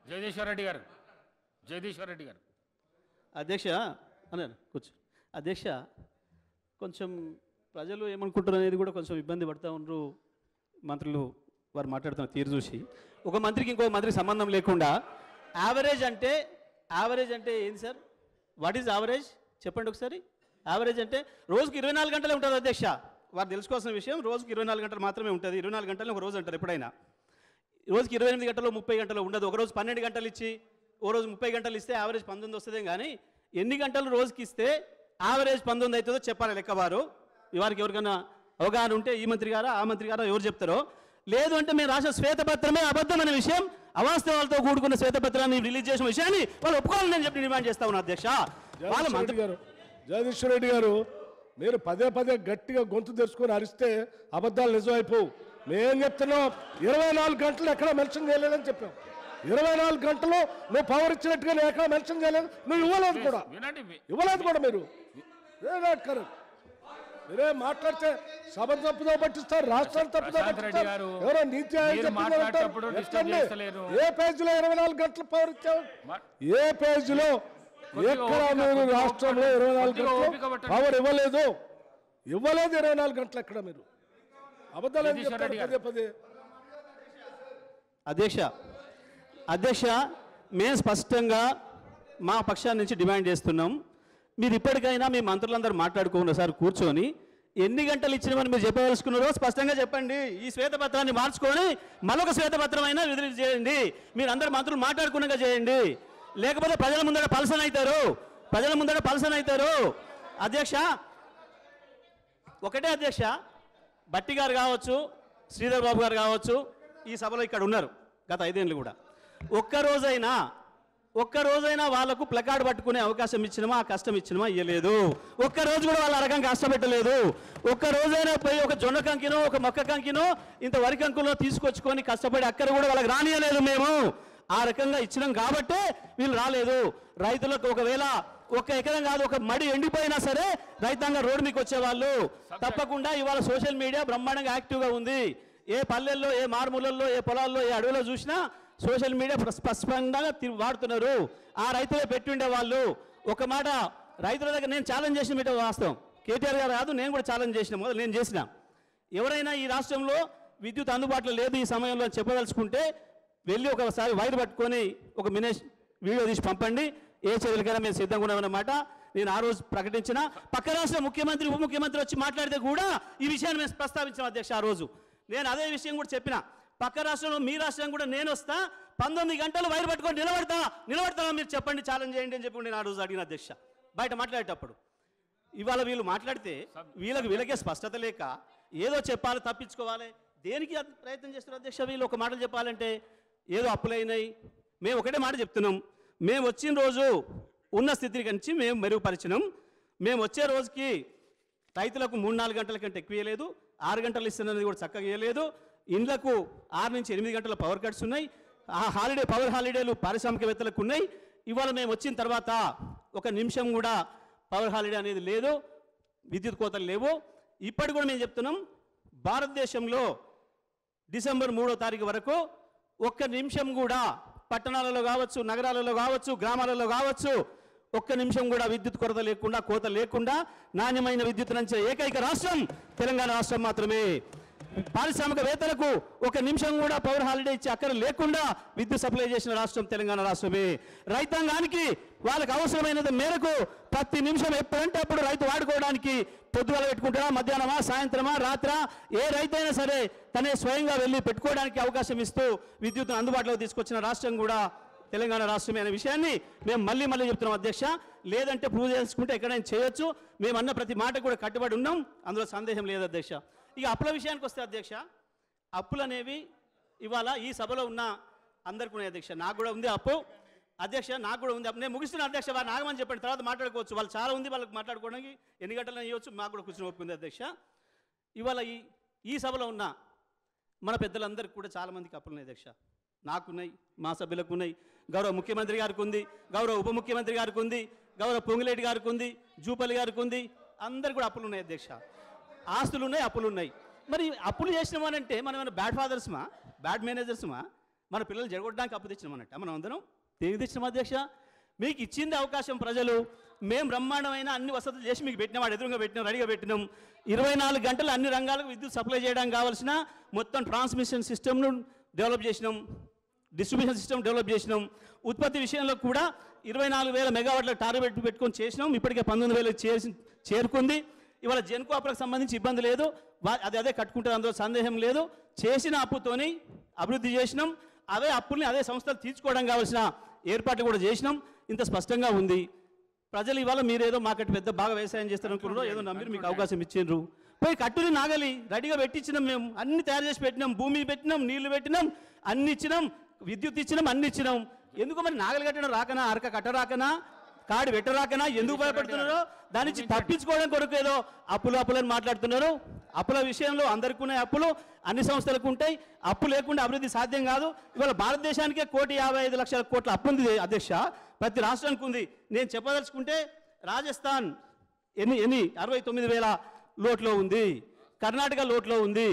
జగదీశ్వర్ రెడ్డి గారు అధ్యక్ష అన్నారు కూర్చో. అధ్యక్ష, కొంచెం ప్రజలు ఏమనుకుంటారు అనేది కూడా కొంచెం ఇబ్బంది పడుతూ ఉండరు. మంత్రులు వారు మాట్లాడుతున్న తీరు చూసి ఒక మంత్రికి ఇంకో మంత్రికి సంబంధం లేకుండా యావరేజ్ అంటే ఏంది సార్? వాట్ ఈజ్ యావరేజ్ చెప్పండి ఒకసారి. యావరేజ్ అంటే రోజుకి 24 గంటలే ఉంటుంది అధ్యక్ష. వారు తెలుసుకోవాల్సిన విషయం, రోజుకి 24 గంటలు మాత్రమే ఉంటుంది. 24 గంటలు ఒక రోజు అంటారు ఎప్పుడైనా. రోజుకి 28 గంటలు 30 గంటలు ఉండదు. ఒకరోజు 12 గంటలు ఇచ్చి ఓ రోజు 30 గంటలు ఇస్తే యావరేజ్ 19 వస్తుందేం కానీ ఎన్ని గంటలు రోజుకి ఇస్తే యావరేజ్ 19 అవుతుందో చెప్పాలి లెక్కవారు. వారికి ఎవరికైనా అవగాహన ఉంటే ఈ మంత్రి గారా ఆ మంత్రి గారా ఎవరు చెప్తారో. లేదు అంటే మేము రాసిన శ్వేతపత్రమే అబద్ధమైన విషయం, అవాస్తవాలతో కూడుకున్న శ్వేతపత్రాన్ని రిలీజ్ చేసిన విషయాన్ని వాళ్ళు ఒప్పుకోవాలని నేను చెప్పి డిమాండ్ చేస్తా ఉన్నా అధ్యక్ష. వాళ్ళ మంత్రి గారు జగదీశ్వర్ రెడ్డి గారు, మీరు పదే పదే గట్టిగా గొంతు తెరుచుకొని అరిస్తే అబద్ధాలు నిజమైపోవు. మేం చెప్తున్నాం 24 గంటలు ఎక్కడ మెన్షన్ చేయలేదని చెప్పాం. 24 గంటలు నువ్వు పవర్ ఇచ్చినట్టుగా నేను ఎక్కడ మెన్షన్ చేయలేదు, నువ్వు ఇవ్వలేదు కూడా. మీరు మీరే మాట్లాడితే సభ తప్పుదో పట్టిస్తారు, రాష్ట్రాన్ని తప్పుదో పట్టిస్తారు. ఎవరో నీతి ఆయోగ్ ఏ పేజీలో 24 గంటలు పవర్ ఇచ్చావు? ఏ పేజీలో ఎక్కడ మీరు రాష్ట్రంలో 24 గంటలు పవర్ ఇవ్వలేదు? 24 గంటలు ఎక్కడ మీరు అబద్ధాలు పదే పదే. అధ్యక్ష, మేము స్పష్టంగా మా పక్షాన్ని నుంచి డిమాండ్ చేస్తున్నాం. మీరు ఇప్పటికైనా మీ మంత్రులందరూ మాట్లాడుకున్న సార్ కూర్చొని ఎన్ని గంటలు ఇచ్చినామని మీరు చెప్పదలుచుకున్నారో స్పష్టంగా చెప్పండి. ఈ శ్వేతపత్రాన్ని మార్చుకొని మరొక శ్వేతపత్రం అయినా విడుదల చేయండి. మీరు అందరు మంత్రులు మాట్లాడుకున్నాగా చేయండి. లేకపోతే ప్రజల ముందర పలసన అవుతారు. అధ్యక్ష, ఒకటే అధ్యక్ష, బట్టి గారు కావచ్చు, శ్రీధర్ బాబు గారు కావచ్చు, ఈ సభలో ఇక్కడ ఉన్నారు గత 5 ఏళ్ళు కూడా. ఒక్కరోజైనా వాళ్ళకు ప్లకార్డ్ పట్టుకునే అవకాశం ఇచ్చినమా, ఆ కష్టం ఇచ్చినమా? ఇవ్వలేదు. ఒక్కరోజు కూడా వాళ్ళ రకం కష్టపెట్టలేదు. ఒక్కరోజైనా పోయి ఒక జొన్న కంకినో ఒక మొక్క కంకినో ఇంత వరి కంకులో తీసుకొచ్చుకొని కష్టపడి అక్కడ కూడా వాళ్ళకి రానియలేదు. మేము ఆ రకంగా ఇచ్చినాం కాబట్టే వీళ్ళు రాలేదు. రైతులకు ఒకవేళ 1 ఎకరం కాదు, ఒక మడి ఎండిపోయినా సరే రైతాంగ రోడ్డు మీకు వచ్చేవాళ్ళు. తప్పకుండా ఇవాళ సోషల్ మీడియా బ్రహ్మాండంగా యాక్టివ్గా ఉంది. ఏ పల్లెల్లో, ఏ మారుమూలల్లో, ఏ పొలాల్లో, ఏ అడవిలో చూసినా సోషల్ మీడియా స్పష్టంగా వాడుతున్నారు. ఆ రైతులే పెట్టుండే వాళ్ళు. ఒక మాట రైతుల దగ్గర నేను ఛాలెంజ్ చేసిన మీట వాస్తవం. కేటీఆర్ గారు కాదు, నేను కూడా ఛాలెంజ్ చేసిన, మొదలు నేను చేసిన. ఎవరైనా ఈ రాష్ట్రంలో విద్యుత్ అందుబాటులో లేదు ఈ సమయంలో అని చెప్పదలుచుకుంటే వెళ్ళి ఒకసారి వైర్ పట్టుకొని ఒక వీడియో తీసి పంపండి. ఏ చర్యలకైనా మేము సిద్ధంగా ఉన్నామన్నమాట నేను ఆ రోజు ప్రకటించిన. పక్క రాష్ట్ర ముఖ్యమంత్రి, ఉప ముఖ్యమంత్రి వచ్చి మాట్లాడితే కూడా ఈ విషయాన్ని మేము ప్రస్తావించాం అధ్యక్ష. ఆ రోజు నేను అదే విషయం కూడా చెప్పిన. పక్క రాష్ట్రంలో మీ రాష్ట్రం కూడా నేను వస్తా, 19 గంటలు వైర్ పట్టుకొని నిలబడతామా మీరు చెప్పండి, ఛాలెంజ్ చేయండి అని చెప్పి నేను ఆ రోజు అడిగిన అధ్యక్ష బయట మాట్లాడేటప్పుడు. ఇవాళ వీళ్ళు మాట్లాడితే వీళ్ళకే స్పష్టత లేక ఏదో చెప్పాలి, తప్పించుకోవాలి. దేనికి ప్రయత్నం చేస్తున్నారు అధ్యక్ష? వీళ్ళు ఒక మాటలు చెప్పాలంటే ఏదో అప్పులైనాయి. మేము ఒకటే మాట చెప్తున్నాం, మేము వచ్చిన రోజు ఉన్న స్థితి నుంచి మేము మెరుగుపరిచినాం. మేము వచ్చే రోజుకి రైతులకు 3-4 గంటల కంటే ఎక్కువ ఇవ్వలేదు, 6 గంటలు ఇస్తున్నది కూడా చక్కగా ఇవ్వలేదు. ఇండ్లకు 6 నుంచి 8 గంటల పవర్ కట్స్ ఉన్నాయి. ఆ పవర్ హాలిడేలు పారిశ్రామికవేత్తలకు ఉన్నాయి. ఇవాళ మేము వచ్చిన తర్వాత 1 నిమిషం కూడా పవర్ హాలిడే అనేది లేదు, విద్యుత్ కోతలు లేవు. ఇప్పటి కూడా మేము చెప్తున్నాం, భారతదేశంలో డిసెంబర్ 3వ తారీఖు వరకు 1 నిమిషం కూడా పట్టణాలలో కావచ్చు, నగరాలలో కావచ్చు, గ్రామాలలో కావచ్చు 1 నిమిషం కూడా విద్యుత్ కొరత లేకుండా, కోత లేకుండా నాణ్యమైన విద్యుత్ నంచే ఏకైక రాష్ట్రం తెలంగాణ రాష్ట్రం మాత్రమే. పారిశ్రామికవేత్తలకు 1 నిమిషం కూడా పవర్ హాలిడే ఇచ్చి అక్కడ లేకుండా విద్యుత్ సప్లై చేసిన రాష్ట్రం తెలంగాణ రాష్ట్రమే. రైతాంగానికి వాళ్ళకి అవసరమైనంత మేరకు ప్రతి నిమిషం ఎప్పుడంటే అప్పుడు రైతు వాడుకోవడానికి పొద్దుగల పెట్టుకుంటారా, మధ్యాహ్నమా, సాయంత్రమా, రాత్ర ఏ రైతైనా సరే తనే స్వయంగా వెళ్ళి పెట్టుకోవడానికి అవకాశం ఇస్తూ విద్యుత్ను అందుబాటులోకి తీసుకొచ్చిన రాష్ట్రం కూడా తెలంగాణ రాష్ట్రమే అనే విషయాన్ని మేము మళ్ళీ చెప్తున్నాం అధ్యక్ష. లేదంటే ప్రూవ్ చేసుకుంటే ఎక్కడైనా చేయొచ్చు. మేము అన్న ప్రతి మాట కూడా కట్టుబడి ఉన్నాం, అందులో సందేహం లేదు అధ్యక్ష. ఇక అప్పుల విషయానికి వస్తే అధ్యక్ష, అప్పులు అనేవి ఇవాళ ఈ సభలో ఉన్న అందరికీ ఉన్నాయి అధ్యక్ష. నాకు కూడా ఉంది అప్పు అధ్యక్ష, నాకు కూడా ఉంది. నేను ముగిస్తున్న అధ్యక్ష, వారు నాగమని చెప్పండి, తర్వాత మాట్లాడుకోవచ్చు. వాళ్ళు చాలా ఉంది, వాళ్ళకి మాట్లాడుకోవడానికి ఎన్ని గంటలు ఇవ్వచ్చు, మాకు కూడా కూర్చొని ఒప్పుకుంది అధ్యక్ష. ఇవాళ ఈ సభలో ఉన్న మన పెద్దలందరికీ కూడా చాలామందికి అప్పులు ఉన్నాయి అధ్యక్ష. నాకున్నాయి, మా సభ్యులకు ఉన్నాయి, గౌరవ ముఖ్యమంత్రి గారికి ఉంది, గౌరవ ఉప ముఖ్యమంత్రి గారికి ఉంది, గౌరవ పొంగులేటి గారికి ఉంది, జూపల్లి గారికి ఉంది. అందరు కూడా అప్పులు ఉన్నాయి అధ్యక్ష. ఆస్తులు ఉన్నాయి, అప్పులు ఉన్నాయి. మరి అప్పులు చేసినామనంటే మనం ఏమైనా బ్యాడ్ ఫాదర్స్మా, బ్యాడ్ మేనేజర్స్మా? మన పిల్లలు జరగొట్టడానికి అప్పు తెచ్చినాం అన్నట్టు మనం అందరం దేనికి తెచ్చినాం అధ్యక్ష? మీకు ఇచ్చింది అవకాశం ప్రజలు, మేము బ్రహ్మాండమైన అన్ని వసతులు చేసి మీకు పెట్టినాం, వాడు ఎదురుగా పెట్టినాం, రెడీగా పెట్టినాం. 24 గంటలు అన్ని రంగాలకు విద్యుత్ సప్లై చేయడానికి కావాల్సిన మొత్తం ట్రాన్స్మిషన్ సిస్టమ్ను డెవలప్ చేసినాం, డిస్ట్రిబ్యూషన్ సిస్టమ్ డెవలప్ చేసినాం. ఉత్పత్తి విషయంలో కూడా 24,000 మెగావాట్ల టార్గెట్ పెట్టుకొని చేసినాం. ఇప్పటికే 19,000 చేరుకుంది. ఇవాళ జెన్కో అప్పులకు సంబంధించి ఇబ్బంది లేదు, అదే కట్టుకుంటారు, అందులో సందేహం లేదు. చేసిన అప్పుతోని అభివృద్ధి చేసినాం. అవే అప్పుల్ని అదే సంస్థలు తీర్చుకోవడం కావాల్సిన ఏర్పాట్లు కూడా చేసినాం. ఇంత స్పష్టంగా ఉంది. ప్రజలు ఇవాళ మీరేదో మాకట్టు పెద్ద బాగా వ్యవసాయం చేస్తారనుకున్నారో ఏదో నమ్మిరు, మీకు అవకాశం ఇచ్చిండ్రు. పోయి కట్టుని నాగలి రెడీగా పెట్టించినాం, మేము అన్ని తయారు చేసి పెట్టినాం, భూమి పెట్టినాం, నీళ్లు పెట్టినాం, అన్ని ఇచ్చినాం, విద్యుత్ ఇచ్చినాం, అన్ని ఇచ్చినాం. ఎందుకు మరి నాగలి కట్టడం రాకనా, అరక కట్ట రాకనా, కాడి పెట్టరాకనా, ఎందుకు భయపడుతున్నారో దాని నుంచి తప్పించుకోవడం కొరకు ఏదో అప్పులని మాట్లాడుతున్నారు. అప్పుల విషయంలో అందరికీ ఉన్నాయి అప్పులు, అన్ని సంస్థలకు ఉంటాయి. అప్పు లేకుండా అభివృద్ధి సాధ్యం కాదు. ఇవాళ భారతదేశానికే 1,55,00,000 కోట్ల అప్పు ఉంది అధ్యక్ష, ప్రతి రాష్ట్రానికి ఉంది. నేను చెప్పదలుచుకుంటే రాజస్థాన్ ఎన్ని 69,000 లోట్లో ఉంది, కర్ణాటక లోట్లో ఉంది.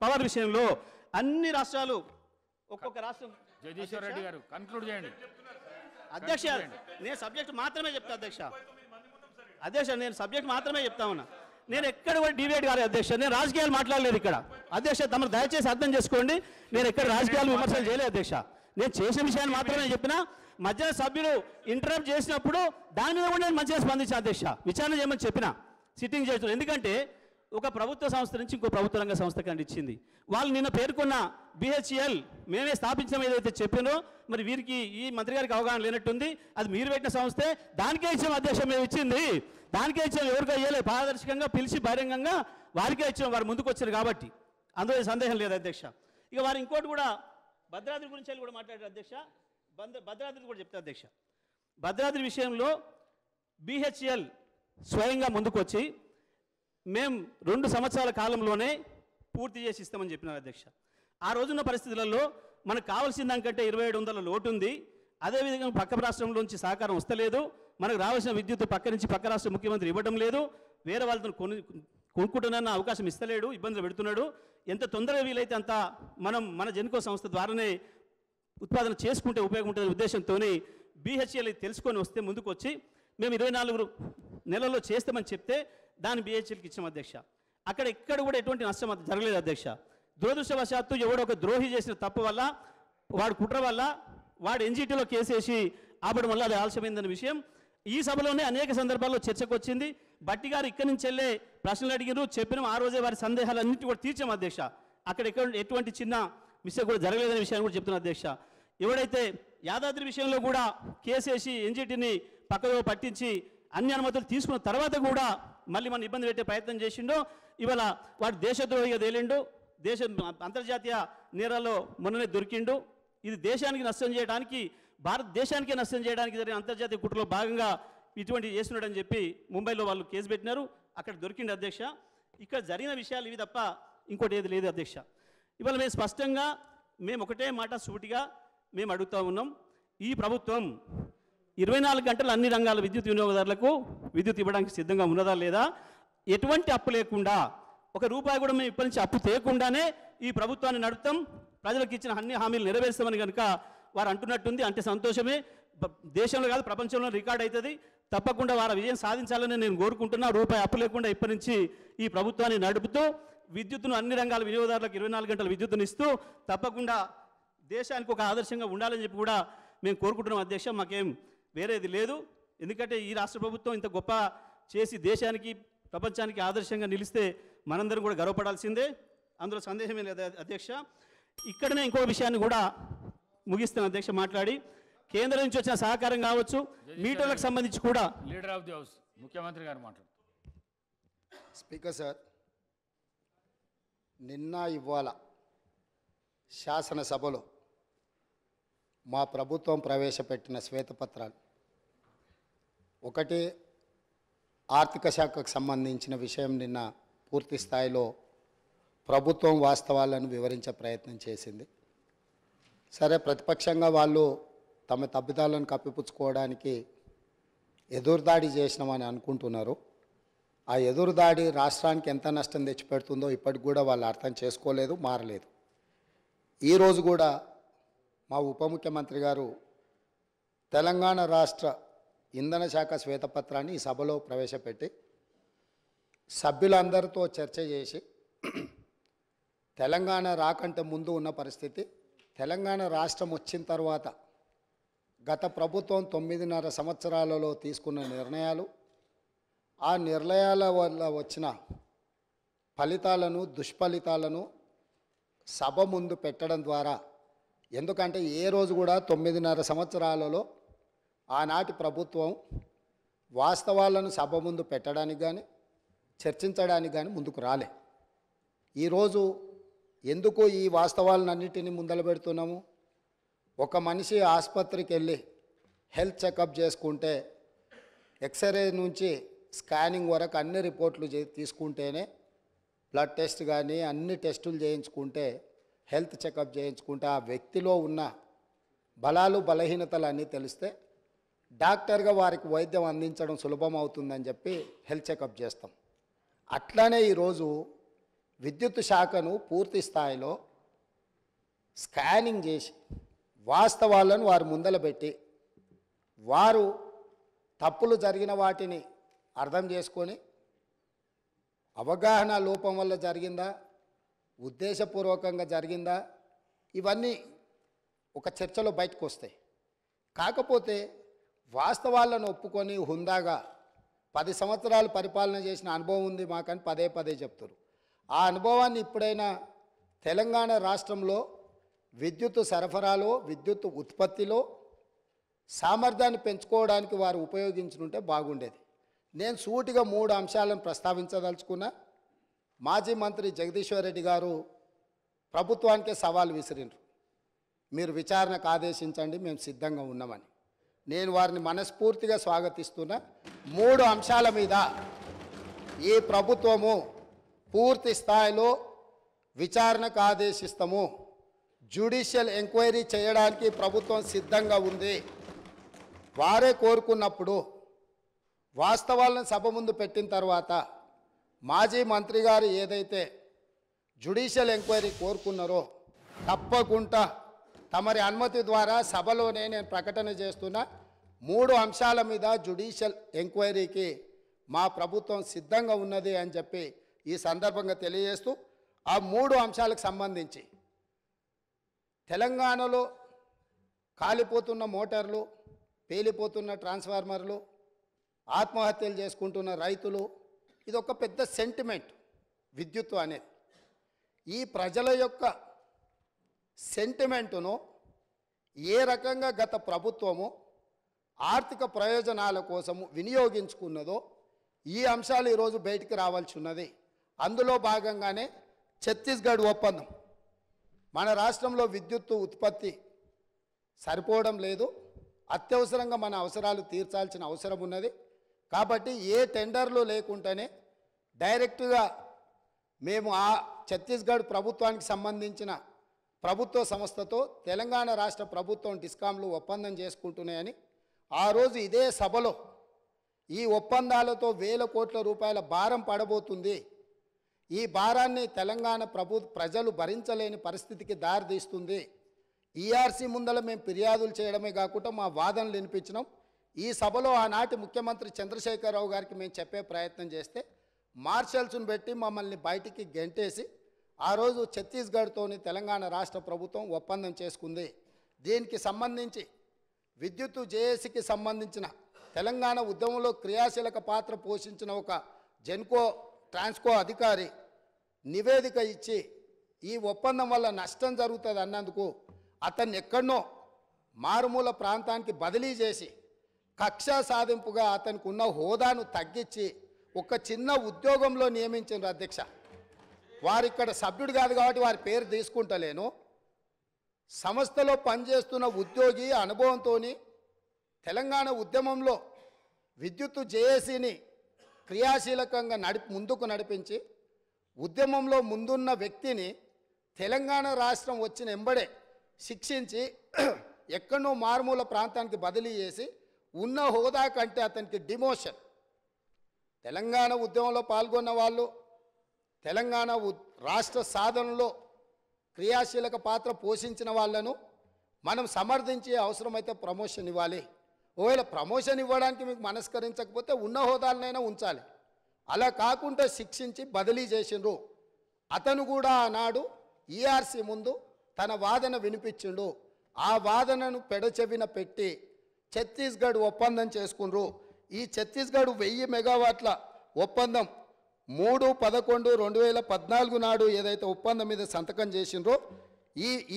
పవర్ విషయంలో అన్ని రాష్ట్రాలు ఒక్కొక్క రాష్ట్రం. జగదీశ్వర్ రెడ్డి గారు కన్క్లూడ్ చేయండి అధ్యక్ష. నేను సబ్జెక్ట్ మాత్రమే చెప్తా అధ్యక్ష. నేను సబ్జెక్ట్ మాత్రమే చెప్తా ఉన్నా. నేను ఎక్కడ కూడా డిబేట్ కాలేదు అధ్యక్ష. నేను రాజకీయాలు మాట్లాడలేదు ఇక్కడ అధ్యక్ష. తమరు దయచేసి అర్థం చేసుకోండి, నేను ఎక్కడ రాజకీయాలు విమర్శలు చేయలేదు అధ్యక్ష. నేను చేసిన విషయాన్ని మాత్రమే చెప్పినా. మధ్య సభ్యులు ఇంటరప్ట్ చేసినప్పుడు దాని మీద కూడా నేను మంచిగా స్పందించాను అధ్యక్ష. విచారణ చేయమని చెప్పిన సిట్టింగ్ చేస్తున్నారు. ఎందుకంటే ఒక ప్రభుత్వ సంస్థ నుంచి ఇంకో ప్రభుత్వ రంగ సంస్థకి అందించింది. వాళ్ళు నిన్న పేర్కొన్న BHEL మేమే స్థాపించడం ఏదైతే చెప్పానో, మరి వీరికి ఈ మంత్రి గారికి అవగాహన లేనట్టుంది. అది మీరు పెట్టిన సంస్థే, దానికే ఇచ్చాం అధ్యక్ష. మేము ఇచ్చింది దానికే ఇచ్చాం, ఎవరికో ఇవ్వలేదు. పారదర్శకంగా పిలిచి బహిరంగంగా వారికే ఇచ్చాం, వారు ముందుకు వచ్చారు కాబట్టి అందులో సందేహం లేదు అధ్యక్ష. ఇక వారు ఇంకోటి కూడా భద్రాద్రి గురించి కూడా మాట్లాడారు అధ్యక్ష. భద్రాద్రి కూడా చెప్తారు అధ్యక్ష. భద్రాద్రి విషయంలో BHEL స్వయంగా ముందుకు వచ్చి మేము 2 సంవత్సరాల కాలంలోనే పూర్తి చేసి ఇస్తామని చెప్పినారు అధ్యక్ష. ఆ రోజున్న పరిస్థితులలో మనకు కావాల్సిన దానికంటే 2700 లోటు ఉంది. అదేవిధంగా పక్క రాష్ట్రంలోంచి సహకారం వస్తలేదు. మనకు రావాల్సిన విద్యుత్ పక్క నుంచి పక్క రాష్ట్ర ముఖ్యమంత్రి ఇవ్వడం లేదు. వేరే వాళ్ళతో కొనుక్కుంటున్న అవకాశం ఇస్తలేడు, ఇబ్బందులు పెడుతున్నాడు. ఎంత తొందరగా వీలైతే అంత మన జెన్కో సంస్థ ద్వారానే ఉత్పాదన చేసుకుంటే ఉపయోగం ఉంటుందనే ఉద్దేశంతో BHEL తెలుసుకొని వస్తే ముందుకు వచ్చి మేము 24 నెలల్లో చేస్తామని చెప్తే దాన్ని BHELకి ఇచ్చాం అధ్యక్ష. అక్కడ ఎక్కడ కూడా ఎటువంటి నష్టం జరగలేదు అధ్యక్ష. దురదృష్టవశాత్తు ఎవడో ఒక ద్రోహి చేసిన తప్పు వల్ల, వాడు కుట్ర వల్ల, వాడు NGTలో కేసేసి ఆపడం వల్ల అది ఆలస్యమైందన్న విషయం ఈ సభలోనే అనేక సందర్భాల్లో చర్చకు వచ్చింది. బట్టి గారు ఇక్కడి నుంచి వెళ్ళే ప్రశ్నలు అడిగినారు, చెప్పినాం. ఆ రోజే వారి సందేహాలన్నింటి కూడా తీర్చాం అధ్యక్ష. అక్కడ ఎటువంటి చిన్న మిస్టేక్ కూడా జరగలేదనే విషయాన్ని కూడా చెప్తున్నా అధ్యక్ష. ఎవడైతే యాదాద్రి విషయంలో కూడా కేసేసి NGTని పక్కదో పట్టించి అన్ని అనుమతులు తీసుకున్న తర్వాత కూడా మళ్ళీ మన ఇబ్బంది పెట్టే ప్రయత్నం చేసిండో, ఇవాళ వాడు దేశద్రోహిగా తేలిండు, అంతర్జాతీయ నేరాల్లో మొన్ననే దొరికిండు. ఇది దేశానికి నష్టం చేయడానికి, భారతదేశానికే నష్టం చేయడానికి జరిగిన అంతర్జాతీయ కుట్రలో భాగంగా ఇటువంటి చేస్తున్నాడని చెప్పి ముంబైలో వాళ్ళు కేసు పెట్టినారు. అక్కడ దొరికిండు అధ్యక్ష. ఇక్కడ జరిగిన విషయాలు ఇవి తప్ప ఇంకోటి ఏది లేదు అధ్యక్ష. ఇవాళ మేము స్పష్టంగా ఒకటే మాట సూటిగా మేము అడుగుతూ ఉన్నాం. ఈ ప్రభుత్వం 24 గంటలు అన్ని రంగాల విద్యుత్ వినియోగదారులకు విద్యుత్ ఇవ్వడానికి సిద్ధంగా ఉన్నదా లేదా? ఎటువంటి అప్పు లేకుండా, ₹1 కూడా మేము ఇప్పటి నుంచి అప్పు తేకుండానే ఈ ప్రభుత్వాన్ని నడుపుతాం, ప్రజలకు ఇచ్చిన అన్ని హామీలు నెరవేరుస్తామని కనుక వారు అంటున్నట్టుంది. అంటే సంతోషమే. దేశంలో కాదు ప్రపంచంలో రికార్డ్ అవుతుంది. తప్పకుండా వారి విజయం సాధించాలని నేను కోరుకుంటున్నా. ₹1 అప్పు లేకుండా ఇప్పటి నుంచి ఈ ప్రభుత్వాన్ని నడుపుతూ విద్యుత్తును అన్ని రంగాల వినియోగదారులకు 24 గంటల విద్యుత్తును ఇస్తూ తప్పకుండా దేశానికి ఒక ఆదర్శంగా ఉండాలని చెప్పి కూడా మేము కోరుకుంటున్నాం అధ్యక్ష. మాకేం వేరేది లేదు. ఎందుకంటే ఈ రాష్ట్ర ప్రభుత్వం ఇంత గొప్ప చేసి దేశానికి ప్రపంచానికి ఆదర్శంగా నిలిస్తే మనందరం కూడా గర్వపడాల్సిందే, అందులో సందేహమే లేదు అధ్యక్ష. ఇక్కడనే ఇంకో విషయాన్ని కూడా ముగిస్తాను అధ్యక్ష మాట్లాడి. కేంద్రం నుంచి వచ్చిన సహకారం కావచ్చు, మీటర్లకు సంబంధించి కూడా లీడర్ ఆఫ్ ది హౌస్ ముఖ్యమంత్రి గారు మాట్లాడు. స్పీకర్ సార్, నిన్న ఇవాళ శాసనసభలో మా ప్రభుత్వం ప్రవేశపెట్టిన శ్వేతపత్రాలు ఒకటి ఆర్థిక శాఖకు సంబంధించిన విషయం నిన్న పూర్తి స్థాయిలో ప్రభుత్వం వాస్తవాలను వివరించే ప్రయత్నం చేసింది. సరే, ప్రతిపక్షంగా వాళ్ళు తమ తప్పిదాలను కప్పిపుచ్చుకోవడానికి ఎదురుదాడి చేసినామని అనుకుంటున్నారు. ఆ ఎదురుదాడి రాష్ట్రానికి ఎంత నష్టం తెచ్చిపెడుతుందో ఇప్పటికి కూడా వాళ్ళు అర్థం చేసుకోలేదు, మారలేదు. ఈరోజు కూడా మా ఉప ముఖ్యమంత్రి గారు తెలంగాణ రాష్ట్ర ఇంధన శాఖ శ్వేతపత్రాన్ని ఈ సభలో ప్రవేశపెట్టి సభ్యులందరితో చర్చ చేసి తెలంగాణ రాకంటే ముందు ఉన్న పరిస్థితి, తెలంగాణ రాష్ట్రం వచ్చిన తర్వాత గత ప్రభుత్వం 9.5 సంవత్సరాలలో తీసుకున్న నిర్ణయాలు, ఆ నిర్ణయాల వల్ల వచ్చిన ఫలితాలను దుష్ఫలితాలను సభ ముందు పెట్టడం ద్వారా, ఎందుకంటే ఏ రోజు కూడా 9.5 సంవత్సరాలలో ఆనాటి ప్రభుత్వం వాస్తవాలను సభ ముందు పెట్టడానికి కానీ చర్చించడానికి కానీ ముందుకు రాలే. ఈరోజు ఎందుకు ఈ వాస్తవాలన్నింటినీ ముందలు పెడుతున్నాము? ఒక మనిషి ఆసుపత్రికి వెళ్ళి హెల్త్ చెకప్ చేసుకుంటే ఎక్స్రే నుంచి స్కానింగ్ వరకు అన్ని రిపోర్ట్లు తీసుకుంటేనే, బ్లడ్ టెస్ట్ కానీ అన్ని టెస్టులు చేయించుకుంటే, హెల్త్ చెకప్ చేయించుకుంటే ఆ వ్యక్తిలో ఉన్న బలాలు బలహీనతలు అన్నీ తెలిస్తే డాక్టర్గా వారికి వైద్యం అందించడం సులభం అవుతుందని చెప్పి హెల్త్ చెకప్ చేస్తాం. అట్లానే ఈరోజు విద్యుత్ శాఖను పూర్తి స్థాయిలో స్కానింగ్ చేసి వాస్తవాలను వారు ముందల పెట్టి వారు తప్పులు జరిగిన వాటిని అర్థం చేసుకొని అవగాహన లోపం వల్ల జరిగిందా, ఉద్దేశపూర్వకంగా జరిగిందా, ఇవన్నీ ఒక చర్చలో బయటకు వస్తాయి. కాకపోతే వాస్తవాలను ఒప్పుకొని హుందాగా 10 సంవత్సరాలు పరిపాలన చేసిన అనుభవం ఉంది మాకని పదే పదే చెప్తారు. ఆ అనుభవాన్ని ఇప్పుడైనా తెలంగాణ రాష్ట్రంలో విద్యుత్ సరఫరాలో, విద్యుత్ ఉత్పత్తిలో సామర్థ్యాన్ని పెంచుకోవడానికి వారు ఉపయోగించుకుంటే బాగుండేది. నేను సూటిగా 3 అంశాలను ప్రస్తావించదలుచుకున్నా. మాజీ మంత్రి జగదీశ్వర్ రెడ్డి గారు ప్రభుత్వానికే సవాల్ విసిరిండ్రు, మీరు విచారణకు ఆదేశించండి, మేము సిద్ధంగా ఉన్నామని. నేను వారిని మనస్ఫూర్తిగా స్వాగతిస్తున్నా. 3 అంశాల మీద ఈ ప్రభుత్వము పూర్తి స్థాయిలో విచారణకు ఆదేశిస్తాము, జ్యుడిషియల్ ఎంక్వైరీ చేయడానికి ప్రభుత్వం సిద్ధంగా ఉంది. వారే కోరుకున్నప్పుడు వాస్తవాలను సభ ముందు పెట్టిన తర్వాత మాజీ మంత్రి గారు ఏదైతే జ్యుడిషియల్ ఎంక్వైరీ కోరుకున్నారో తప్పకుండా తమరి అనుమతి ద్వారా సభలోనే నేను ప్రకటన చేస్తున్నా. 3 అంశాల మీద జ్యుడిషియల్ ఎంక్వైరీకి మా ప్రభుత్వం సిద్ధంగా ఉన్నది అని చెప్పి ఈ సందర్భంగా తెలియజేస్తూ, ఆ 3 అంశాలకు సంబంధించి తెలంగాణలో కాలిపోతున్న మోటార్లు, పేలిపోతున్న ట్రాన్స్ఫార్మర్లు, ఆత్మహత్యలు చేసుకుంటున్న రైతులు, ఇది ఒక పెద్ద సెంటిమెంట్ విద్యుత్తు అనేది. ఈ ప్రజల యొక్క సెంటిమెంటును ఏ రకంగా గత ప్రభుత్వము ఆర్థిక ప్రయోజనాల కోసము వినియోగించుకున్నదో ఈ అంశాలు ఈరోజు బయటికి రావాల్సి ఉన్నది. అందులో భాగంగానే ఛత్తీస్గఢ్ ఒప్పందం. మన రాష్ట్రంలో విద్యుత్తు ఉత్పత్తి సరిపోవడం లేదు, అత్యవసరంగా మన అవసరాలు తీర్చాల్సిన అవసరం ఉన్నది. కాబట్టి ఏ టెండర్లు లేకుండానే డైరెక్ట్గా మేము ఆ ఛత్తీస్గఢ్ ప్రభుత్వానికి సంబంధించిన ప్రభుత్వ సంస్థతో తెలంగాణ రాష్ట్ర ప్రభుత్వం డిస్కామ్లు ఒప్పందం చేసుకుంటున్నాయని ఆ రోజు ఇదే సభలో ఈ ఒప్పందాలతో వేల కోట్ల రూపాయల భారం పడబోతుంది, ఈ భారాన్ని తెలంగాణ ప్రజలు భరించలేని పరిస్థితికి దారితీస్తుంది, ఈఆర్సీ ముందల మేము ఫిర్యాదులు చేయడమే కాకుండా మా వాదనలు వినిపించినాం. ఈ సభలో ఆనాటి ముఖ్యమంత్రి చంద్రశేఖరరావు గారికి మేము చెప్పే ప్రయత్నం చేస్తే మార్షల్స్ను పెట్టి మమ్మల్ని బయటికి గెంటేసి ఆ రోజు ఛత్తీస్గఢ్తోని తెలంగాణ రాష్ట్ర ప్రభుత్వం ఒప్పందం చేసుకుంది. దీనికి సంబంధించి విద్యుత్తు జేఏసీకి సంబంధించిన తెలంగాణ ఉద్యమంలో క్రియాశీలక పాత్ర పోషించిన ఒక జెన్కో ట్రాన్స్కో అధికారి నివేదిక ఇచ్చి ఈ ఒప్పందం వల్ల నష్టం జరుగుతుంది అన్నందుకు అతన్ని ఎక్కడనో మారుమూల ప్రాంతానికి బదిలీ చేసి కక్షా సాధింపుగా అతనికి ఉన్న హోదాను తగ్గించి ఒక చిన్న ఉద్యోగంలో నియమించారు అధ్యక్ష. వారు ఇక్కడ సభ్యుడు కాదు కాబట్టి వారి పేరు తీసుకుంటలేను. సంస్థలో పనిచేస్తున్న ఉద్యోగి అనుభవంతో తెలంగాణ ఉద్యమంలో విద్యుత్తు జేఏసీని క్రియాశీలకంగా ముందుకు నడిపించి ఉద్యమంలో ముందున్న వ్యక్తిని తెలంగాణ రాష్ట్రం వచ్చిన ఎంబడే శిక్షించి ఎక్కడో మారుమూల ప్రాంతానికి బదిలీ చేసి ఉన్న హోదా కంటే అతనికి డిమోషన్. తెలంగాణ ఉద్యమంలో పాల్గొన్న వాళ్ళు తెలంగాణ రాష్ట్ర సాధనలో క్రియాశీలక పాత్ర పోషించిన వాళ్ళను మనం సమర్థించి అవసరమైతే ప్రమోషన్ ఇవ్వాలి. ఒకవేళ ప్రమోషన్ ఇవ్వడానికి మీకు మనస్కరించకపోతే ఉన్న హోదాలనైనా ఉంచాలి. అలా కాకుండా శిక్షించి బదిలీ చేసిండ్రు. అతను కూడా ఆనాడు ఈఆర్సీ ముందు తన వాదన వినిపించిండు. ఆ వాదనను పెడచెవిన పెట్టి ఛత్తీస్గఢ్ ఒప్పందం చేసుకుండ్రు. ఈ ఛత్తీస్గఢ్ 1000 మెగావాట్ల ఒప్పందం 3/11/2014 నాడు ఏదైతే ఒప్పందం మీద సంతకం చేసిండ్రో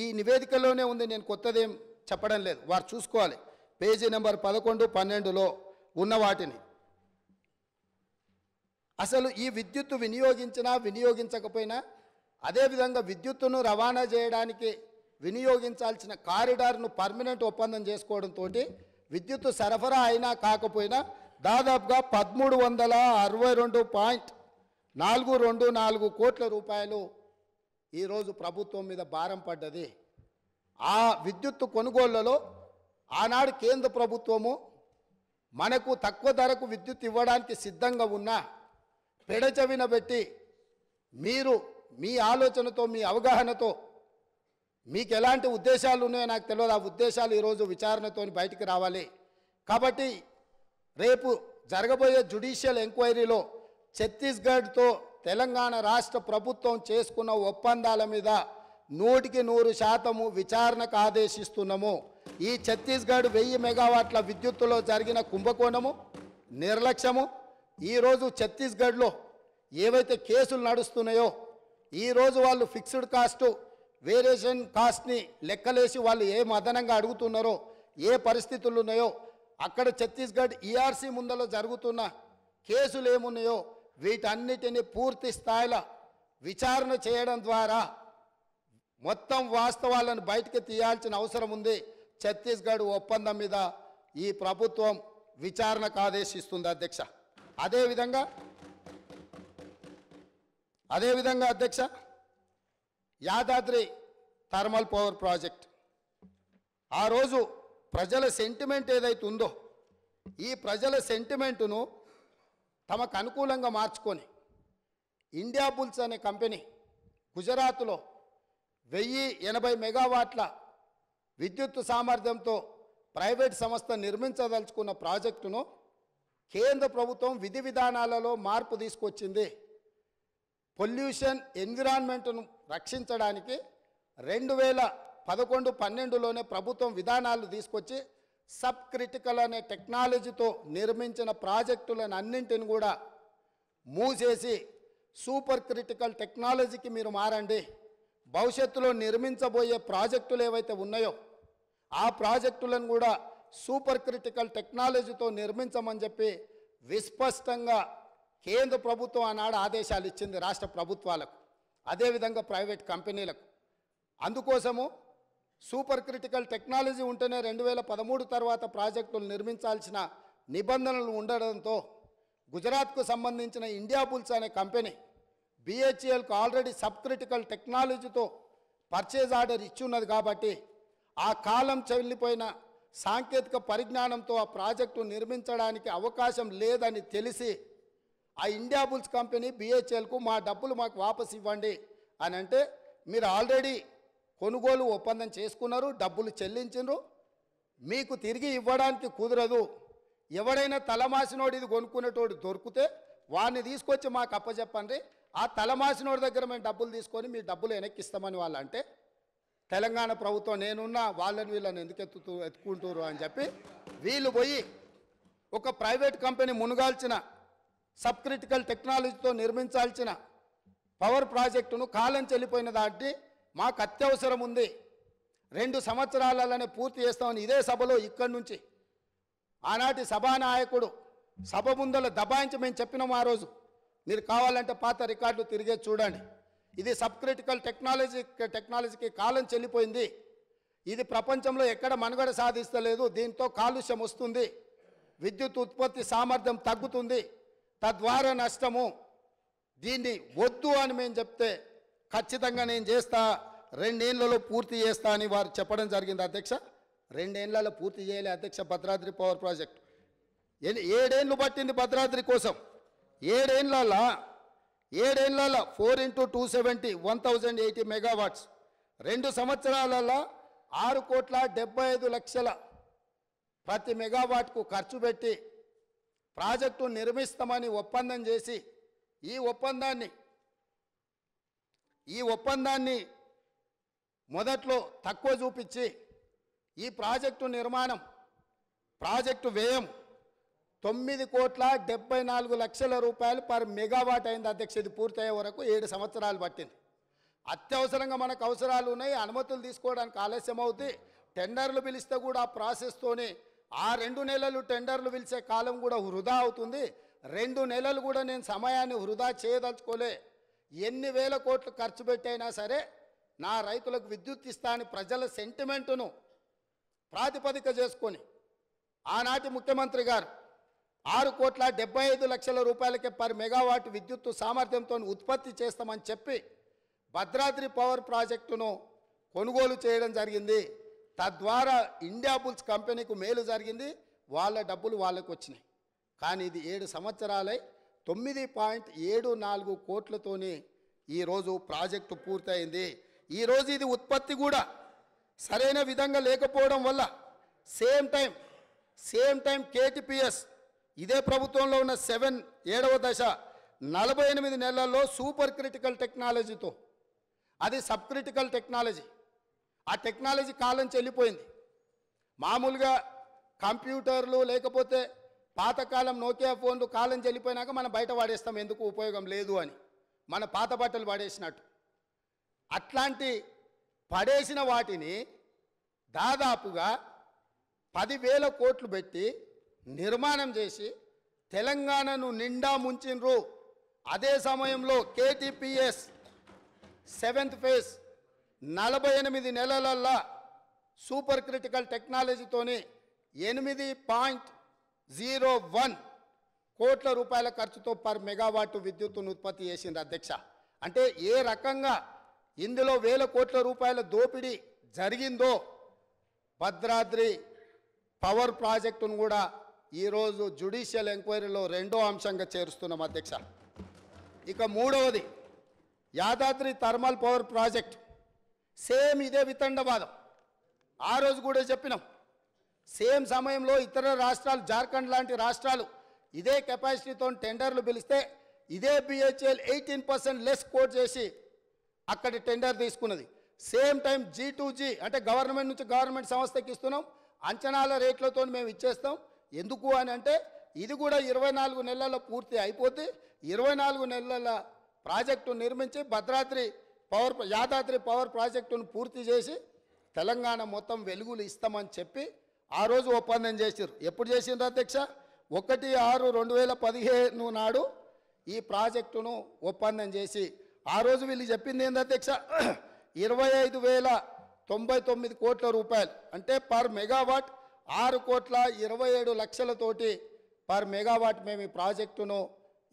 ఈ నివేదికలోనే ఉంది. నేను కొత్తదేం చెప్పడం లేదు, వారు చూసుకోవాలి. పేజీ నెంబర్ 11, 12లో ఉన్న వాటిని. అసలు ఈ విద్యుత్తు వినియోగించినా వినియోగించకపోయినా, అదేవిధంగా విద్యుత్తును రవాణా చేయడానికి వినియోగించాల్సిన కారిడార్ను పర్మనెంట్ ఒప్పందం చేసుకోవడంతో విద్యుత్తు సరఫరా అయినా కాకపోయినా దాదాపుగా 1362.424 కోట్ల రూపాయలు ఈరోజు ప్రభుత్వం మీద భారం పడ్డది. ఆ విద్యుత్తు కొనుగోళ్లలో ఆనాడు కేంద్ర ప్రభుత్వము మనకు తక్కువ ధరకు విద్యుత్ ఇవ్వడానికి సిద్ధంగా ఉన్నా పెడచెవిన పెట్టి మీరు మీ ఆలోచనతో మీ అవగాహనతో మీకు ఎలాంటి ఉద్దేశాలు ఉన్నాయో నాకు తెలియదు. ఆ ఉద్దేశాలు ఈరోజు విచారణతో బయటికి రావాలి. కాబట్టి రేపు జరగబోయే జ్యుడిషియల్ ఎంక్వైరీలో ఛత్తీస్గఢ్తో తెలంగాణ రాష్ట్ర ప్రభుత్వం చేసుకున్న ఒప్పందాల మీద 100% విచారణకు ఆదేశిస్తున్నాము. ఈ ఛత్తీస్గఢ్ 1000 మెగావాట్ల విద్యుత్తులో జరిగిన కుంభకోణము, నిర్లక్ష్యము, ఈరోజు ఛత్తీస్గఢ్లో ఏవైతే కేసులు నడుస్తున్నాయో ఈరోజు వాళ్ళు ఫిక్స్డ్ కాస్ట్ వేరియేషన్ కాస్ట్ని లెక్కలేసి వాళ్ళు ఏ అదనంగా అడుగుతున్నారో, ఏ పరిస్థితులు ఉన్నాయో, అక్కడ ఛత్తీస్గఢ్ ఈఆర్సీ ముందలో జరుగుతున్న కేసులు ఏమున్నాయో వీటన్నిటిని పూర్తి స్థాయిలో విచారణ చేయడం ద్వారా మొత్తం వాస్తవాలను బయటికి తీయాల్సిన అవసరం ఉంది. ఛత్తీస్గఢ్ ఒప్పందం మీద ఈ ప్రభుత్వం విచారణకు ఆదేశిస్తుంది అధ్యక్ష. అదేవిధంగా అధ్యక్ష, యాదాద్రి థర్మల్ పవర్ ప్రాజెక్ట్ ఆ రోజు ప్రజల సెంటిమెంట్ ఏదైతే ఉందో ఈ ప్రజల సెంటిమెంటును తమకు అనుకూలంగా మార్చుకొని ఇండియా బుల్స్ అనే కంపెనీ గుజరాత్లో 1080 మెగావాట్ల విద్యుత్ సామర్థ్యంతో ప్రైవేట్ సంస్థ నిర్మించదలుచుకున్న ప్రాజెక్టును కేంద్ర ప్రభుత్వం విధి విధానాలలో మార్పు తీసుకొచ్చింది. పొల్యూషన్ ఎన్విరాన్మెంట్ను రక్షించడానికి 2011-12లోనే ప్రభుత్వం విధానాలు తీసుకొచ్చి సబ్ క్రిటికల్ అనే టెక్నాలజీతో నిర్మించిన ప్రాజెక్టులను అన్నింటిని కూడా మూసేసి సూపర్ క్రిటికల్ టెక్నాలజీకి మీరు మారండి, భవిష్యత్తులో నిర్మించబోయే ప్రాజెక్టులు ఏవైతే ఉన్నాయో ఆ ప్రాజెక్టులను కూడా సూపర్ క్రిటికల్ టెక్నాలజీతో నిర్మించమని చెప్పి విస్పష్టంగా కేంద్ర ప్రభుత్వం ఆనాడు ఆదేశాలు ఇచ్చింది రాష్ట్ర ప్రభుత్వాలకు, అదేవిధంగా ప్రైవేట్ కంపెనీలకు. అందుకోసము సూపర్ క్రిటికల్ టెక్నాలజీ ఉంటేనే 2013 తర్వాత ప్రాజెక్టులు నిర్మించాల్సిన నిబంధనలు ఉండడంతో గుజరాత్కు సంబంధించిన ఇండియా బుల్స్ అనే కంపెనీ BHELకు ఆల్రెడీ సబ్ క్రిటికల్ టెక్నాలజీతో పర్చేజ్ ఆర్డర్ ఇచ్చున్నది కాబట్టి ఆ కాలం చెల్లిపోయిన సాంకేతిక పరిజ్ఞానంతో ఆ ప్రాజెక్టు నిర్మించడానికి అవకాశం లేదని తెలిసి ఆ ఇండియా బుల్స్ కంపెనీ BHELకు మా డబ్బులు మాకు వాపసు ఇవ్వండి అని అంటే, మీరు ఆల్రెడీ కొనుగోలు ఒప్పందం చేసుకున్నారు, డబ్బులు చెల్లించారు, మీకు తిరిగి ఇవ్వడానికి కుదరదు. ఎవడైనా తలమాసినోడు ఇది కొనుక్కునేటోడు దొరికితే వాడిని తీసుకొచ్చి మాకు అప్పచెప్పండి, ఆ తలమాసినోడి దగ్గర మేము డబ్బులు తీసుకొని మీ డబ్బులు వెనక్కిస్తామని వాళ్ళు అంటే, తెలంగాణ ప్రభుత్వం నేనున్నా వాళ్ళని వీళ్ళని ఎందుకు ఎత్తుకుంటారు అని చెప్పి వీళ్ళు పోయి ఒక ప్రైవేట్ కంపెనీ మునుగాల్చిన సబ్ క్రిటికల్ టెక్నాలజీతో నిర్మించాల్సిన పవర్ ప్రాజెక్టును కాలం చెల్లిపోయిన దాన్ని మాకు అత్యవసరం ఉంది, 2 సంవత్సరాలనే పూర్తి చేస్తామని ఇదే సభలో ఇక్కడి నుంచి ఆనాటి సభానాయకుడు సభ ముందల దబాయించి మేము చెప్పినాము ఆ రోజు. మీరు కావాలంటే పాత రికార్డులు తిరిగే చూడండి. ఇది సబ్ క్రిటికల్ టెక్నాలజీకి కాలం చెల్లిపోయింది, ఇది ప్రపంచంలో ఎక్కడ మనుగడ సాధిస్తలేదు, దీంతో కాలుష్యం వస్తుంది, విద్యుత్ ఉత్పత్తి సామర్థ్యం తగ్గుతుంది, తద్వారా నష్టము, దీన్ని వద్దు అని మేము చెప్తే ఖచ్చితంగా నేను చేస్తా, 2 ఏళ్లలో పూర్తి చేస్తా అని వారు చెప్పడం జరిగింది అధ్యక్ష. 2 ఏళ్లలో పూర్తి చేయలే అధ్యక్ష భద్రాద్రి పవర్ ప్రాజెక్ట్. 7 ఏళ్ళు పట్టింది భద్రాద్రి కోసం. 7 ఏళ్లలో 4 × 270 1080 మెగావాట్స్, 2 సంవత్సరాలలో 6,75,00,000 ప్రతి మెగావాట్కు ఖర్చు పెట్టి ప్రాజెక్టు నిర్మిస్తామని ఒప్పందం చేసి ఈ ఒప్పందాన్ని మొదట్లో తక్కువ చూపించి ఈ ప్రాజెక్టు నిర్మాణం ప్రాజెక్టు వ్యయం 9,74,00,000 రూపాయలు పర్ మెగావాట్ అయింది అధ్యక్ష. ఇది పూర్తయ్యే వరకు 7 సంవత్సరాలు పట్టింది. అత్యవసరంగా మనకు అవసరాలు ఉన్నాయి, అనుమతులు తీసుకోవడానికి ఆలస్యం అవుతుంది. టెండర్లు పిలిస్తే కూడా ఆ ప్రాసెస్తోనే ఆ 2 నెలలు టెండర్లు పిలిచే కాలం కూడా వృధా అవుతుంది. 2 నెలలు కూడా నేను సమయాన్ని వృధా చేయదలుచుకోలే. ఎన్ని వేల కోట్లు ఖర్చు పెట్టైనా సరే నా రైతులకు విద్యుత్ ఇస్తా అని ప్రజల సెంటిమెంటును ప్రాతిపదిక చేసుకొని ఆనాటి ముఖ్యమంత్రి గారు 6,75,00,000 రూపాయలకే పర్ మెగావాట్ విద్యుత్తు సామర్థ్యంతో ఉత్పత్తి చేస్తామని చెప్పి భద్రాద్రి పవర్ ప్రాజెక్టును కొనుగోలు చేయడం జరిగింది. తద్వారా ఇండియా బుల్స్ కంపెనీకు మేలు జరిగింది, వాళ్ళ డబ్బులు వాళ్ళకు వచ్చినాయి. కానీ ఇది 7 సంవత్సరాలై 9.74 కోట్లతోనే ఈరోజు ప్రాజెక్టు పూర్తయింది. ఈరోజు ఇది ఉత్పత్తి కూడా సరైన విధంగా లేకపోవడం వల్ల సేమ్ టైం కేటీపీఎస్ ఇదే ప్రభుత్వంలో ఉన్న 7వ దశ 48 నెలల్లో సూపర్ క్రిటికల్ టెక్నాలజీతో, అది సబ్ క్రిటికల్ టెక్నాలజీ, ఆ టెక్నాలజీ కాలం చెల్లిపోయింది. మామూలుగా కంప్యూటర్లు లేకపోతే పాతకాలం నోకియా ఫోన్లు కాలం చెల్లిపోయినాక మనం బయట వాడేస్తాం, ఎందుకు ఉపయోగం లేదు అని, మన పాత బట్టలు పడేసినట్టు. అట్లాంటి పడేసిన వాటిని దాదాపుగా 10,000 కోట్లు పెట్టి నిర్మాణం చేసి తెలంగాణను నిండా ముంచిన్రు. అదే సమయంలో కేటీపీఎస్ 7th ఫేజ్ 48 నెలలల్లా సూపర్ క్రిటికల్ టెక్నాలజీతోని 8.01 కోట్ల రూపాయల ఖర్చుతో పర్ మెగావాట్ విద్యుత్తును ఉత్పత్తి చేసింది అధ్యక్ష. అంటే ఏ రకంగా ఇందులో 1,000 కోట్ల రూపాయల దోపిడీ జరిగిందో భద్రాద్రి పవర్ ప్రాజెక్టును కూడా ఈరోజు జ్యుడిషియల్ ఎంక్వైరీలో 2వ అంశంగా చేరుస్తున్నాం అధ్యక్ష. ఇక 3వది Yadadri thermal power project. Same ఇదే వితండవాదం. ఆ రోజు కూడా చెప్పినాం. సేమ్ సమయంలో ఇతర రాష్ట్రాలు, జార్ఖండ్ లాంటి రాష్ట్రాలు ఇదే కెపాసిటీతో టెండర్లు పిలిస్తే ఇదే బిహెచ్ఎల్ 18% లెస్ కోట్ చేసి అక్కడి టెండర్ తీసుకున్నది. సేమ్ టైం G2G అంటే గవర్నమెంట్ నుంచి గవర్నమెంట్ సంస్థకి ఇస్తున్నాం, అంచనాల రేట్లతో మేము ఇచ్చేస్తాం. ఎందుకు అని అంటే ఇది కూడా 24 నెలల్లో పూర్తి అయిపోతే 24 నెలల ప్రాజెక్టు నిర్మించి యాదాద్రి పవర్ ప్రాజెక్టును పూర్తి చేసి తెలంగాణ మొత్తం వెలుగులు ఇస్తామని చెప్పి ఆ రోజు ఒప్పందం చేశారు. ఎప్పుడు చేసిండ్రు అధ్యక్ష? 1/6/2015 నాడు ఈ ప్రాజెక్టును ఒప్పందం చేసి ఆ రోజు వీళ్ళు చెప్పింది ఏంది అధ్యక్ష? 25,099 కోట్ల రూపాయలు అంటే పర్ మెగావాట్ 6,27,00,000తోటి పర్ మెగావాట్ మేము ఈ ప్రాజెక్టును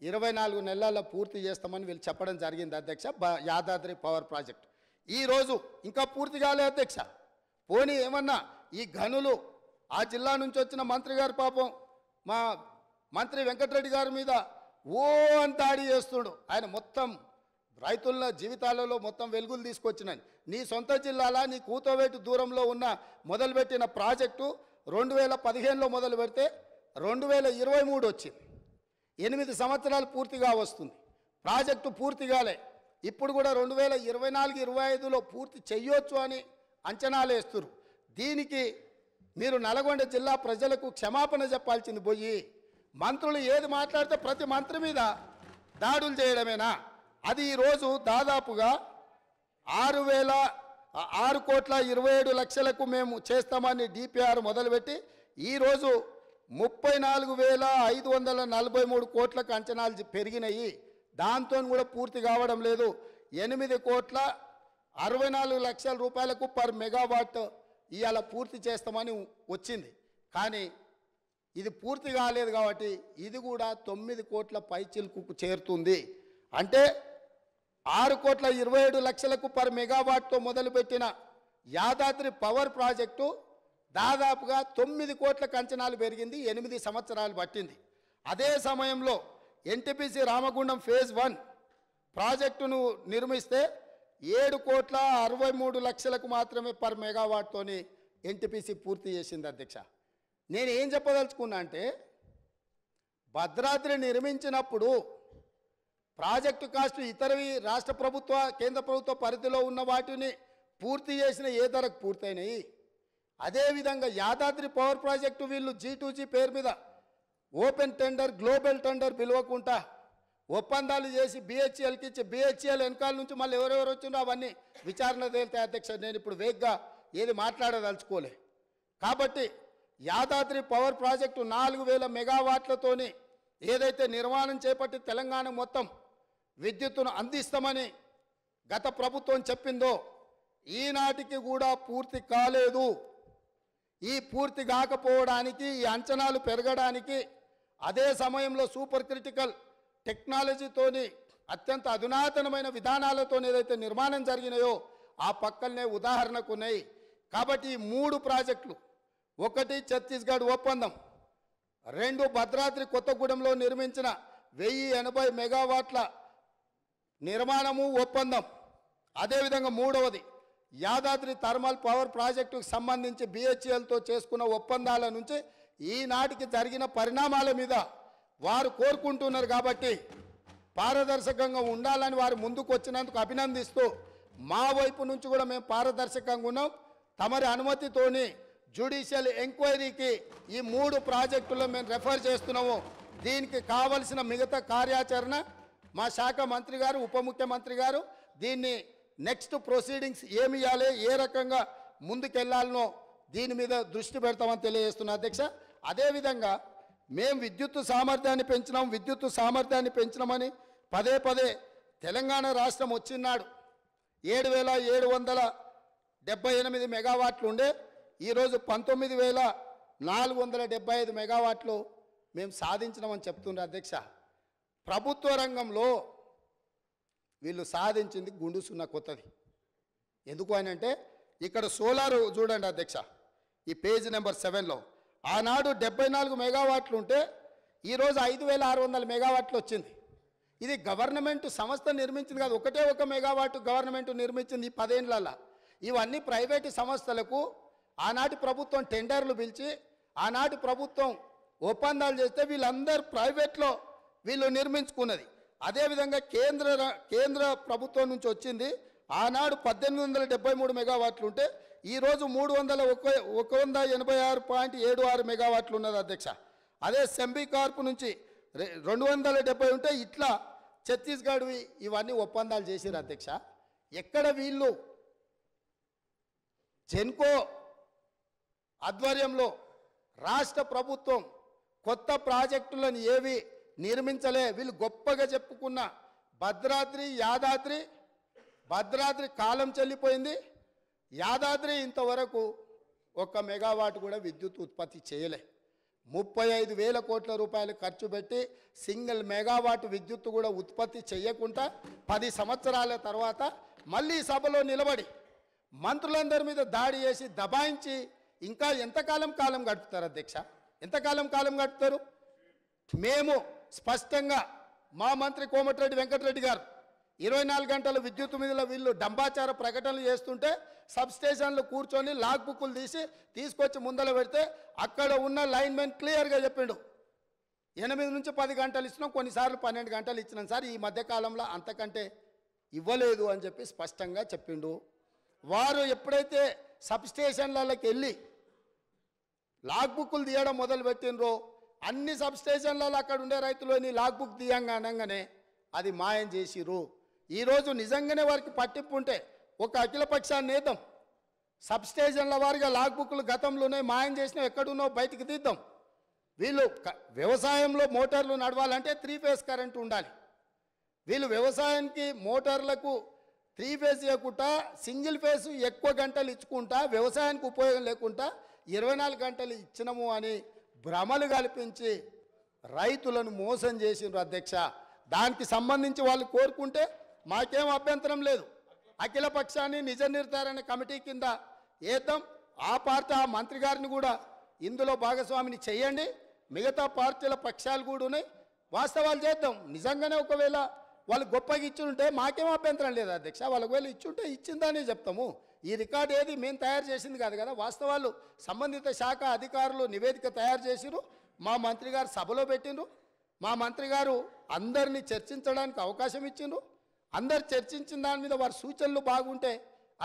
24 నెలల్లో పూర్తి చేస్తామని వీళ్ళు చెప్పడం జరిగింది అధ్యక్ష. యాదాద్రి పవర్ ప్రాజెక్టు ఈరోజు ఇంకా పూర్తి కాలే అధ్యక్ష. పోనీ ఏమన్నా ఈ గనులు ఆ జిల్లా నుంచి వచ్చిన మంత్రి గారు పాపం మా మంత్రి వెంకటరెడ్డి గారి మీద ఓ అని దాడి చేస్తుడు. ఆయన మొత్తం రైతుల జీవితాలలో మొత్తం వెలుగులు తీసుకొచ్చినాయి. నీ సొంత జిల్లాలా నీ కూతవేటు దూరంలో ఉన్న మొదలుపెట్టిన ప్రాజెక్టు 2015లో మొదలు పెడితే 2023 వచ్చింది. 8 సంవత్సరాలు పూర్తిగా వస్తుంది. ప్రాజెక్టు పూర్తిగాలే. ఇప్పుడు కూడా 2024-25లో పూర్తి చెయ్యొచ్చు అని అంచనాలు వేస్తున్నారు. దీనికి మీరు నల్గొండ జిల్లా ప్రజలకు క్షమాపణ చెప్పాల్సింది పోయి మంత్రులు ఏది మాట్లాడితే ప్రతి మంత్రి మీద దాడులు చేయడమేనా? అది ఈరోజు దాదాపుగా 6,27,00,000కు మేము చేస్తామని డిపిఆర్ మొదలుపెట్టి ఈరోజు 34,543 కోట్లకు అంచనాలు పెరిగినాయి. దాంతో కూడా పూర్తి కావడం లేదు. 8,64,00,000 రూపాయలకు పర్ మెగావాట్ ఇవాళ పూర్తి చేస్తామని వచ్చింది. కానీ ఇది పూర్తి కాలేదు కాబట్టి ఇది కూడా 9 కోట్ల పైచిలుకు చేరుతుంది. అంటే 6,27,00,000కు పర్ మెగావాట్తో మొదలుపెట్టిన యాదాద్రి పవర్ ప్రాజెక్టు దాదాపుగా 9 కోట్లకు అంచనాలు పెరిగింది. 8 సంవత్సరాలు పట్టింది. అదే సమయంలో ఎన్టీపీసీ రామగుండం ఫేజ్ 1 ప్రాజెక్టును నిర్మిస్తే 7,63,00,000కు మాత్రమే పర్ మెగావాట్తోని ఎన్టీపీసీ పూర్తి చేసింది అధ్యక్ష. నేను ఏం చెప్పదలుచుకున్నా అంటే భద్రాద్రి నిర్మించినప్పుడు ప్రాజెక్టు కాస్ట్ ఇతరవి రాష్ట్ర ప్రభుత్వ కేంద్ర ప్రభుత్వ పరిధిలో ఉన్న వాటిని పూర్తి చేసిన ఏ ధరకు పూర్తయినాయి. అదేవిధంగా యాదాద్రి పవర్ ప్రాజెక్టు వీళ్ళు G2G పేరు మీద ఓపెన్ టెండర్ గ్లోబల్ టెండర్ పిలవకుండా ఒప్పందాలు చేసి BHELకి ఇచ్చి BHEL వెనకాల నుంచి మళ్ళీ ఎవరెవరు వచ్చిందో అవన్నీ విచారణ తేలితే అధ్యక్ష. నేను ఇప్పుడు వేగ్గా ఏది మాట్లాడదలుచుకోలే. కాబట్టి యాదాద్రి పవర్ ప్రాజెక్టు 4,000 మెగావాట్లతోని ఏదైతే నిర్మాణం చేపట్టి తెలంగాణ మొత్తం విద్యుత్తును అందిస్తామని గత ప్రభుత్వం చెప్పిందో ఈనాటికి కూడా పూర్తి కాలేదు. ఈ పూర్తి కాకపోవడానికి ఈ అంచనాలు పెరగడానికి అదే సమయంలో సూపర్ క్రిటికల్ టెక్నాలజీతోని అత్యంత అధునాతనమైన విధానాలతో ఏదైతే నిర్మాణం జరిగినాయో ఆ పక్కనే ఉదాహరణకు ఉన్నాయి. కాబట్టి ఈ 3 ప్రాజెక్టులు, 1 ఛత్తీస్గఢ్ ఒప్పందం, 2 భద్రాద్రి కొత్తగూడెంలో నిర్మించిన 1080 మెగావాట్ల నిర్మాణము ఒప్పందం, అదేవిధంగా 3వది యాదాద్రి థర్మల్ పవర్ ప్రాజెక్టుకు సంబంధించి BHELతో చేసుకున్న ఒప్పందాల నుంచి ఈనాటికి జరిగిన పరిణామాల మీద వారు కోరుకుంటున్నారు. కాబట్టి పారదర్శకంగా ఉండాలని వారు ముందుకు వచ్చినందుకు అభినందిస్తూ మా వైపు నుంచి కూడా మేము పారదర్శకంగా ఉన్నాం. తమరి అనుమతితోని జ్యుడిషియల్ ఎంక్వైరీకి ఈ 3 ప్రాజెక్టుల్లో మేము రెఫర్ చేస్తున్నాము. దీనికి కావలసిన మిగతా కార్యాచరణ మా శాఖ మంత్రి గారు, ఉప ముఖ్యమంత్రి గారు దీన్ని నెక్స్ట్ ప్రొసీడింగ్స్ ఏమి ఇవ్వాలి, ఏ రకంగా ముందుకెళ్లాలనో దీని మీద దృష్టి పెడతామని తెలియజేస్తున్నా అధ్యక్ష. అదేవిధంగా మేము విద్యుత్ సామర్థ్యాన్ని పెంచినామని పదే పదే తెలంగాణ రాష్ట్రం వచ్చినాడు 7,778 మెగావాట్లు ఉండే ఈరోజు 19,475 మెగావాట్లు మేము సాధించినామని చెప్తున్నారు అధ్యక్ష. ప్రభుత్వ రంగంలో వీళ్ళు సాధించింది గుండు సున్నా కొత్తది. ఎందుకు అని అంటే ఇక్కడ సోలార్ చూడండి అధ్యక్ష, ఈ పేజ్ నెంబర్ 7లో ఆనాడు 74 మెగావాట్లు ఉంటే ఈరోజు 5,600 మెగావాట్లు వచ్చింది. ఇది గవర్నమెంట్ సంస్థ నిర్మించింది కాదు, ఒకటే 1 మెగావాట్ గవర్నమెంట్ నిర్మించింది ఈ 10 ఏళ్లలో. ఇవన్నీ ప్రైవేటు సంస్థలకు ఆనాటి ప్రభుత్వం టెండర్లు పిలిచి ఆనాటి ప్రభుత్వం ఒప్పందాలు చేస్తే వీళ్ళందరూ ప్రైవేట్లో వీళ్ళు నిర్మించుకున్నది. అదేవిధంగా కేంద్ర ప్రభుత్వం నుంచి వచ్చింది ఆనాడు 1873 మెగావాట్లు ఉంటే ఈరోజు 186.76 మెగావాట్లు ఉన్నది అధ్యక్ష. అదే సెంబీ కార్పు నుంచి 270 ఉంటే ఇట్లా ఛత్తీస్గఢ్వి ఇవన్నీ ఒప్పందాలు చేశారు అధ్యక్ష. ఎక్కడ వీళ్ళు జెన్కో ఆధ్వర్యంలో రాష్ట్ర ప్రభుత్వం కొత్త ప్రాజెక్టులను ఏవి నిర్మించలే. వీళ్ళు గొప్పగా చెప్పుకున్న భద్రాద్రి కాలం చెల్లిపోయింది. యాదాద్రి ఇంతవరకు 1 మెగావాట్ కూడా విద్యుత్ ఉత్పత్తి చేయలే. 35,000 కోట్ల రూపాయలు ఖర్చు పెట్టి సింగిల్ మెగావాట్ విద్యుత్ కూడా ఉత్పత్తి చేయకుండా 10 సంవత్సరాల తర్వాత మళ్ళీ సభలో నిలబడి మంత్రులందరి మీద దాడి చేసి దబాయించి ఇంకా ఎంతకాలం గడుపుతారు అధ్యక్ష? ఎంతకాలం గడుపుతారు? మేము స్పష్టంగా మా మంత్రి కోమటిరెడ్డి వెంకటరెడ్డి గారు 24 గంటల విద్యుత్ మీద వీళ్ళు డంబాచార ప్రకటనలు చేస్తుంటే సబ్ స్టేషన్లు కూర్చొని లాగ్ బుక్కులు తీసుకొచ్చి ముందర పెడితే అక్కడ ఉన్న లైన్మెన్ క్లియర్గా చెప్పిండు 8 నుంచి 10 గంటలు ఇచ్చినాం, కొన్నిసార్లు 12 గంటలు ఇచ్చినాం సార్, ఈ మధ్యకాలంలో అంతకంటే ఇవ్వలేదు అని చెప్పి స్పష్టంగా చెప్పిండు. వారు ఎప్పుడైతే సబ్ స్టేషన్లకి వెళ్ళి లాగ్ బుక్కులు తీయడం మొదలుపెట్టినరో అన్ని సబ్ స్టేషన్లలో అక్కడ ఉండే రైతులని లాగ్ బుక్ తీయంగా అనగానే అది మాయం చేసిరు. ఈరోజు నిజంగానే వారికి పట్టింపు ఉంటే ఒక అఖిలపక్షాన్ని నేద్దాం, సబ్ స్టేషన్ల వారిగా లాగ్ బుక్లు గతంలోనే మాయం చేసినా ఎక్కడున్నో బయటికి తీద్దాం. వీళ్ళు వ్యవసాయంలో మోటార్లు నడవాలంటే 3 ఫేజ్ కరెంటు ఉండాలి. వీళ్ళు వ్యవసాయానికి మోటార్లకు 3 ఫేజ్ ఇవ్వకుండా సింగిల్ ఫేజ్ ఎక్కువ గంటలు ఇచ్చుకుంటా వ్యవసాయానికి ఉపయోగం లేకుండా 24 గంటలు ఇచ్చినము అని భ్రమలు కల్పించి రైతులను మోసం చేసిండ్రు అధ్యక్ష. దానికి సంబంధించి వాళ్ళు కోరుకుంటే మాకేం అభ్యంతరం లేదు. అఖిల పక్షాన్ని నిజ నిర్ధారణ కమిటీ కింద వేద్దాం. ఆ పార్టీ ఆ మంత్రి గారిని కూడా ఇందులో భాగస్వామిని చేయండి. మిగతా పార్టీల పక్షాలు కూడా ఉన్నాయి, వాస్తవాలు చేద్దాం. నిజంగానే ఒకవేళ వాళ్ళు గొప్పగా ఇచ్చుంటే మాకేం అభ్యంతరం లేదు అధ్యక్ష. వాళ్ళకి వెళ్ళి ఇచ్చుంటే ఇచ్చిందనే చెప్తాము. ఈ రికార్డు ఏది మేము తయారు చేసింది కాదు కదా, వాస్తవాలు సంబంధిత శాఖ అధికారులు నివేదిక తయారు చేసిరు, మా మంత్రి గారు సభలో పెట్టిండ్రు, మా మంత్రి గారు అందరినీ చర్చించడానికి అవకాశం ఇచ్చిండ్రు. అందరు చర్చించిన దాని మీద వారి సూచనలు బాగుంటే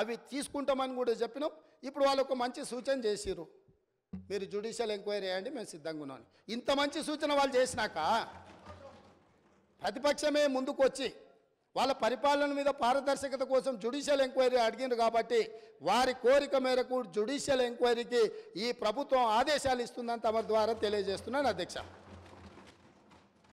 అవి తీసుకుంటామని కూడా చెప్పినాం. ఇప్పుడు వాళ్ళు ఒక మంచి సూచన చేసిరు, మీరు జ్యుడిషియల్ ఎంక్వైరీ చేయండి, మేము సిద్ధంగా ఉన్నాం. ఇంత మంచి సూచన వాళ్ళు చేసినాక ప్రతిపక్షమే ముందుకు వచ్చి వాళ్ళ పరిపాలన మీద పారదర్శకత కోసం జ్యుడిషియల్ ఎంక్వైరీ అడిగిండ్రు కాబట్టి వారి కోరిక మేరకు జ్యుడిషియల్ ఎంక్వైరీకి ఈ ప్రభుత్వం ఆదేశాలు ఇస్తుందని తమ ద్వారా తెలియజేస్తున్నాను అధ్యక్ష.